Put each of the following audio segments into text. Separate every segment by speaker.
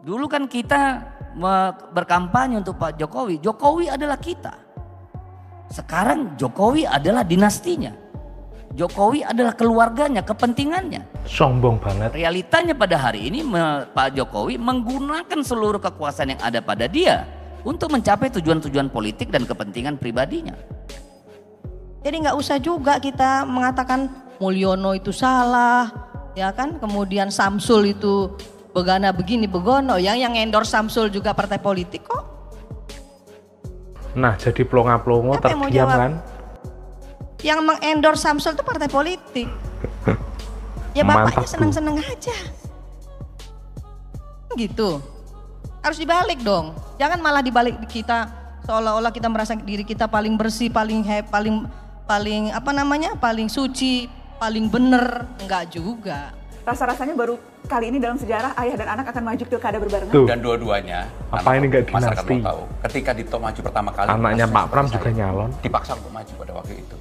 Speaker 1: Dulu kan kita berkampanye untuk Pak Jokowi. Jokowi adalah kita. Sekarang Jokowi adalah dinastinya. Jokowi adalah keluarganya, kepentingannya.
Speaker 2: Sombong banget.
Speaker 1: Realitanya pada hari ini Pak Jokowi menggunakan seluruh kekuasaan yang ada pada dia untuk mencapai tujuan-tujuan politik dan kepentingan pribadinya.
Speaker 3: Jadi nggak usah juga kita mengatakan Mulyono itu salah, ya kan? Kemudian Samsul itu begana begini begono, yang endorse Samsul juga partai politik kok.
Speaker 2: Nah, jadi plonga-plongo terdiam kan?
Speaker 3: Yang mengendorse Samsul itu partai politik. Ya bapaknya seneng-seneng aja. Gitu. Harus dibalik dong. Jangan malah dibalik kita seolah-olah kita merasa diri kita paling bersih, paling paling suci, paling bener. Enggak juga.
Speaker 4: Rasa-rasanya baru kali ini dalam sejarah ayah dan anak akan maju pilkada berbarengan.
Speaker 5: Dan dua-duanya,
Speaker 2: apa ini nggak
Speaker 5: masyarakat
Speaker 2: dinasti?
Speaker 5: mau tahu, ketika Dito maju pertama kali,
Speaker 2: anaknya Pak Pram juga nyalon,
Speaker 5: dipaksa untuk maju pada waktu itu.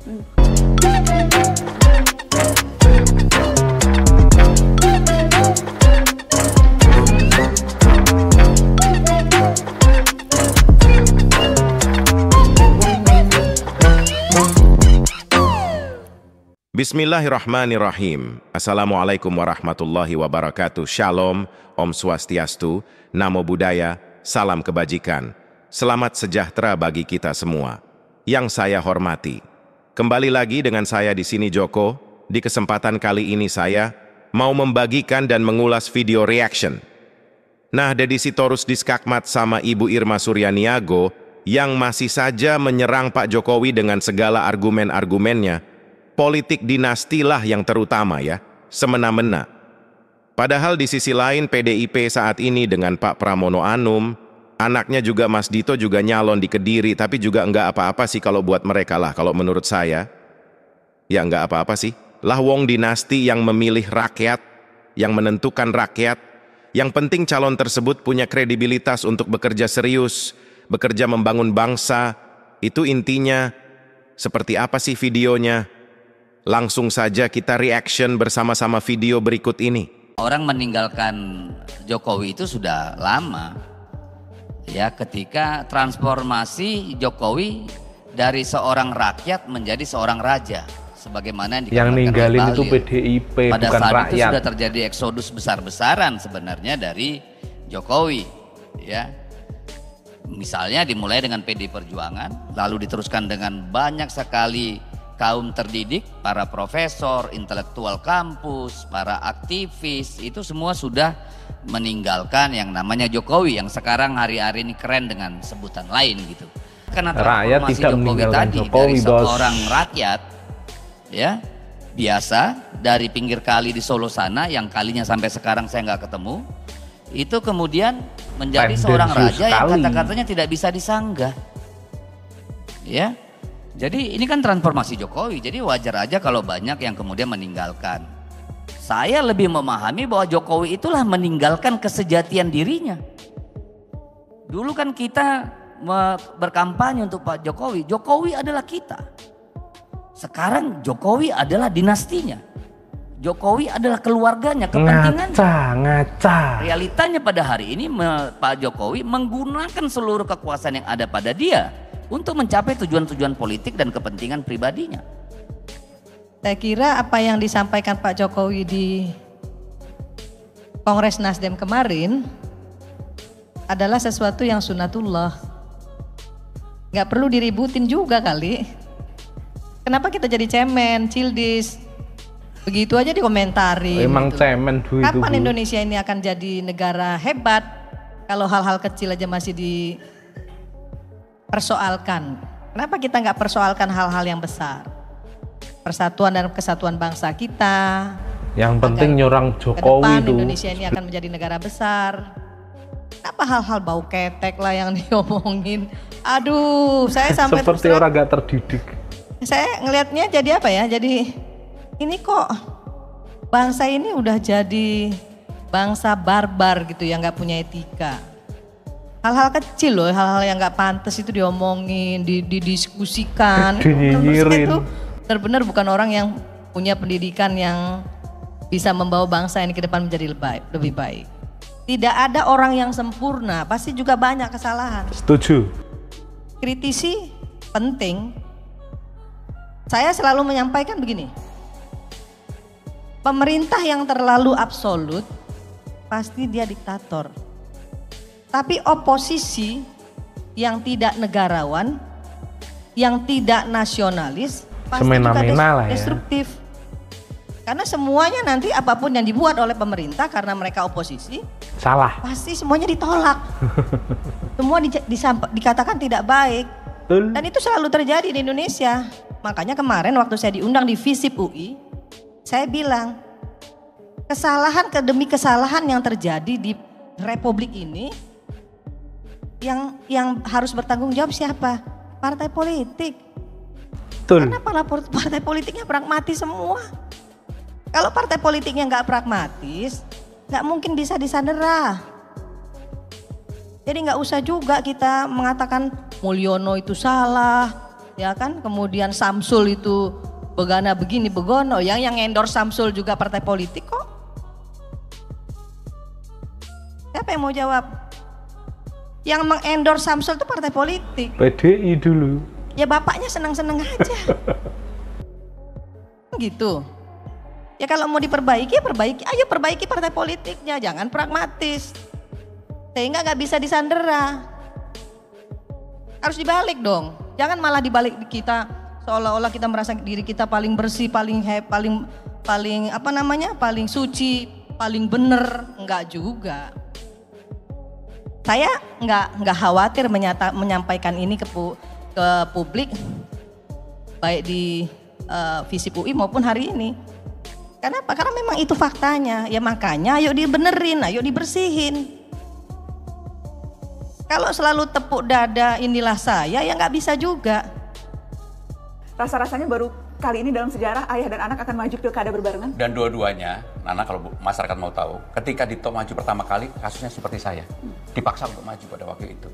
Speaker 6: Bismillahirrahmanirrahim. Assalamualaikum warahmatullahi wabarakatuh. Shalom, Om Swastiastu, Namo Buddhaya, salam kebajikan. Selamat sejahtera bagi kita semua. Yang saya hormati. Kembali lagi dengan saya di sini Joko. Di kesempatan kali ini saya mau membagikan dan mengulas video reaction. Nah, Deddy Sitorus Diskakmat sama Ibu Irma Suryaniago yang masih saja menyerang Pak Jokowi dengan segala argumen-argumennya. Politik dinastilah yang terutama ya, semena-mena. Padahal di sisi lain PDIP saat ini dengan Pak Pramono Anum, anaknya juga Mas Dito juga nyalon di Kediri, tapi juga enggak apa-apa sih kalau buat mereka lah, kalau menurut saya. Ya enggak apa-apa sih. Lah wong dinasti yang memilih rakyat, yang menentukan rakyat, yang penting calon tersebut punya kredibilitas untuk bekerja serius, bekerja membangun bangsa, itu intinya. Seperti apa sih videonya? Langsung saja kita reaction bersama-sama video berikut ini.
Speaker 1: Orang meninggalkan Jokowi itu sudah lama. Ya, ketika transformasi Jokowi dari seorang rakyat menjadi seorang raja. Sebagaimana
Speaker 2: yang ninggalin itu PDIP,
Speaker 1: pada
Speaker 2: bukan
Speaker 1: saat
Speaker 2: rakyat.
Speaker 1: itu sudah terjadi eksodus besar-besaran sebenarnya dari Jokowi. Ya, misalnya dimulai dengan PD Perjuangan, lalu diteruskan dengan banyak sekali kaum terdidik, para profesor, intelektual kampus, para aktivis, itu semua sudah meninggalkan yang namanya Jokowi yang sekarang hari-hari ini keren dengan sebutan lain gitu. Karena
Speaker 2: rakyat tidak
Speaker 1: Jokowi tadi
Speaker 2: Jokowi,
Speaker 1: dari seorang rakyat ya biasa dari pinggir kali di Solo sana yang kalinya sampai sekarang saya nggak ketemu, itu kemudian menjadi seorang raja yang kata-katanya tidak bisa disanggah. Ya. Jadi ini kan transformasi Jokowi, jadi wajar aja kalau banyak yang kemudian meninggalkan. Saya lebih memahami bahwa Jokowi itulah meninggalkan kesejatian dirinya. Dulu kan kita berkampanye untuk Pak Jokowi, Jokowi adalah kita. Sekarang Jokowi adalah dinastinya. Jokowi adalah keluarganya, kepentingannya.
Speaker 2: Ngaca.
Speaker 1: Realitanya pada hari ini Pak Jokowi menggunakan seluruh kekuasaan yang ada pada dia untuk mencapai tujuan-tujuan politik dan kepentingan pribadinya.
Speaker 3: Saya kira apa yang disampaikan Pak Jokowi di Kongres Nasdem kemarin adalah sesuatu yang sunatullah. Gak perlu diributin juga kali. Kenapa kita jadi cemen, cildis? Begitu aja dikomentari.
Speaker 2: Emang
Speaker 3: gitu.
Speaker 2: Cemen Bu itu.
Speaker 3: Kapan Indonesia ini akan jadi negara hebat kalau hal-hal kecil aja masih dipersoalkan? Kenapa kita nggak persoalkan hal-hal yang besar? Persatuan dan kesatuan bangsa kita.
Speaker 2: Yang penting nyerang Jokowi itu.
Speaker 3: Indonesia ini akan menjadi negara besar. Kenapa hal-hal bau ketek lah yang diomongin? Aduh, saya sampai
Speaker 2: seperti orang gak terdidik.
Speaker 3: Saya ngelihatnya jadi apa ya? Jadi ini kok bangsa ini udah jadi bangsa barbar gitu yang nggak punya etika. Hal-hal kecil loh, hal-hal yang nggak pantas itu diomongin, didiskusikan.
Speaker 2: Dinyinyirin.
Speaker 3: Itu benar-benar bukan orang yang punya pendidikan yang bisa membawa bangsa ini ke depan menjadi lebih baik. Tidak ada orang yang sempurna, pasti juga banyak kesalahan.
Speaker 2: Setuju.
Speaker 3: Kritisi penting. Saya selalu menyampaikan begini. Pemerintah yang terlalu absolut pasti dia diktator. Tapi oposisi yang tidak negarawan, yang tidak nasionalis, pasti juga destruktif. Karena semuanya nanti apapun yang dibuat oleh pemerintah karena mereka oposisi,
Speaker 2: salah.
Speaker 3: Pasti semuanya ditolak. Semua dikatakan tidak baik.
Speaker 2: Betul.
Speaker 3: Dan itu selalu terjadi di Indonesia. Makanya kemarin waktu saya diundang di FISIP UI, saya bilang kesalahan demi kesalahan yang terjadi di Republik ini, yang harus bertanggung jawab siapa? Partai politik.
Speaker 2: Betul.
Speaker 3: Karena partai politiknya pragmatis semua. Kalau partai politiknya nggak pragmatis, nggak mungkin bisa disandera. Jadi nggak usah juga kita mengatakan Mulyono itu salah, ya kan? Kemudian Samsul itu begana begini begono. Yang endorse Samsul juga partai politik kok. Siapa yang mau jawab? Yang mengendorse Samsul itu partai politik.
Speaker 2: PDI dulu.
Speaker 3: Ya bapaknya senang-senang aja. Gitu. Ya kalau mau diperbaiki, ya perbaiki. Ayo perbaiki partai politiknya, jangan pragmatis. Sehingga nggak bisa disandera. Harus dibalik dong. Jangan malah dibalik kita seolah-olah kita merasa diri kita paling bersih, paling paling suci, paling bener. Enggak juga. Saya nggak khawatir menyampaikan ini ke publik, baik di FISIP UI maupun hari ini. Kenapa? Karena memang itu faktanya. Ya makanya ayo dibenerin, ayo dibersihin. Kalau selalu tepuk dada inilah saya, ya nggak bisa juga.
Speaker 4: Rasa-rasanya baru kali ini dalam sejarah ayah dan anak akan maju pilkada berbarengan.
Speaker 5: Dan dua-duanya, Nana kalau masyarakat mau tahu, ketika Dito maju pertama kali, kasusnya seperti saya. Dipaksa untuk maju pada waktu itu.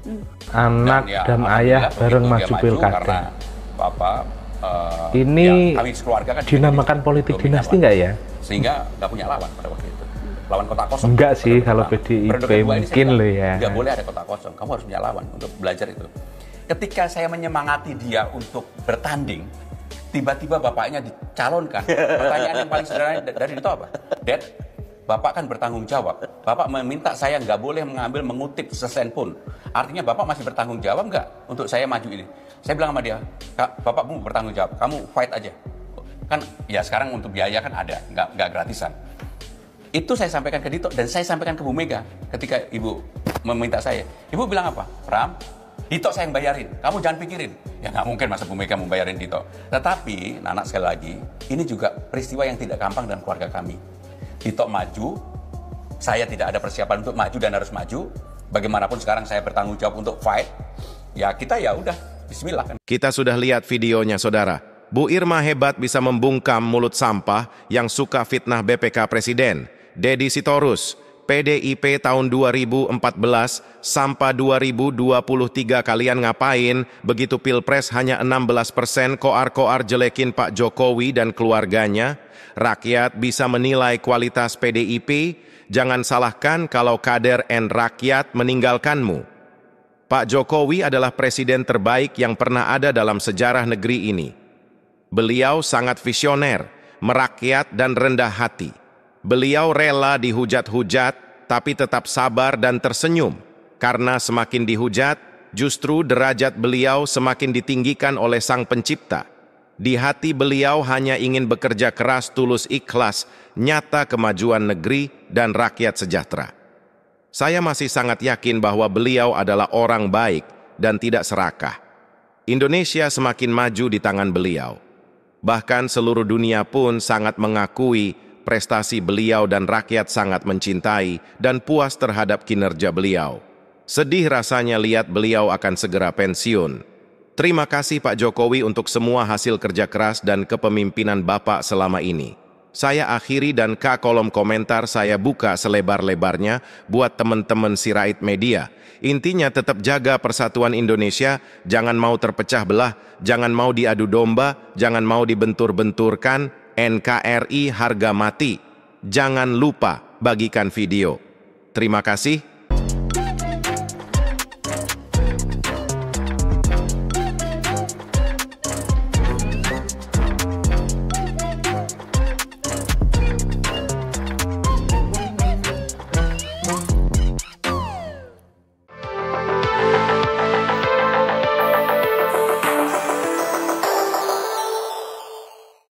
Speaker 2: Anak dan ayah bareng maju pilkada.
Speaker 5: Karena Bapak
Speaker 2: ini
Speaker 5: kami sekeluarga kan
Speaker 2: dinamakan politik dinasti nggak ya?
Speaker 5: Sehingga nggak punya lawan pada waktu itu. Lawan kota kosong.
Speaker 2: Enggak sih kalau PDIP mungkin loh ya.
Speaker 5: Nggak boleh ada kota kosong, kamu harus punya lawan untuk belajar itu. Ketika saya menyemangati dia untuk bertanding, tiba-tiba bapaknya dicalonkan. Pertanyaan yang paling sederhana dari itu apa? Dad, Bapak kan bertanggung jawab. Bapak meminta saya nggak boleh mengutip sesen pun. Artinya Bapak masih bertanggung jawab nggak untuk saya maju ini? Saya bilang sama dia, Kak, Bapakmu bertanggung jawab, kamu fight aja. Kan ya sekarang untuk biaya kan ada, nggak gratisan. Itu saya sampaikan ke Dito dan saya sampaikan ke Bu Mega ketika Ibu meminta saya. Ibu bilang apa? Pram, Dito saya yang bayarin, kamu jangan pikirin. Ya nggak mungkin masa Bu Mega mau bayarin Dito. Tetapi, Nana sekali lagi, ini juga peristiwa yang tidak gampang dalam keluarga kami. Dito maju, saya tidak ada persiapan untuk maju dan harus maju. Bagaimanapun sekarang saya bertanggung jawab untuk fight. Ya kita ya udah, bismillah.
Speaker 6: Kita sudah lihat videonya, saudara. Bu Irma hebat bisa membungkam mulut sampah yang suka fitnah BPK Presiden. Deddy Sitorus, PDIP tahun 2014 sampai 2023 kalian ngapain? Begitu Pilpres hanya 16% koar-koar jelekin Pak Jokowi dan keluarganya. Rakyat bisa menilai kualitas PDIP. Jangan salahkan kalau kader dan rakyat meninggalkanmu. Pak Jokowi adalah presiden terbaik yang pernah ada dalam sejarah negeri ini. Beliau sangat visioner, merakyat dan rendah hati. Beliau rela dihujat-hujat, tapi tetap sabar dan tersenyum. Karena semakin dihujat, justru derajat beliau semakin ditinggikan oleh Sang Pencipta. Di hati beliau hanya ingin bekerja keras, tulus, ikhlas, nyata kemajuan negeri dan rakyat sejahtera. Saya masih sangat yakin bahwa beliau adalah orang baik dan tidak serakah. Indonesia semakin maju di tangan beliau. Bahkan seluruh dunia pun sangat mengakui prestasi beliau dan rakyat sangat mencintai dan puas terhadap kinerja beliau. Sedih rasanya lihat beliau akan segera pensiun. Terima kasih Pak Jokowi untuk semua hasil kerja keras dan kepemimpinan Bapak selama ini. Saya akhiri dan kolom komentar saya buka selebar-lebarnya buat teman-teman Sirait Media. Intinya tetap jaga persatuan Indonesia, jangan mau terpecah belah, jangan mau diadu domba, jangan mau dibentur-benturkan. NKRI harga mati. Jangan lupa bagikan video. Terima kasih.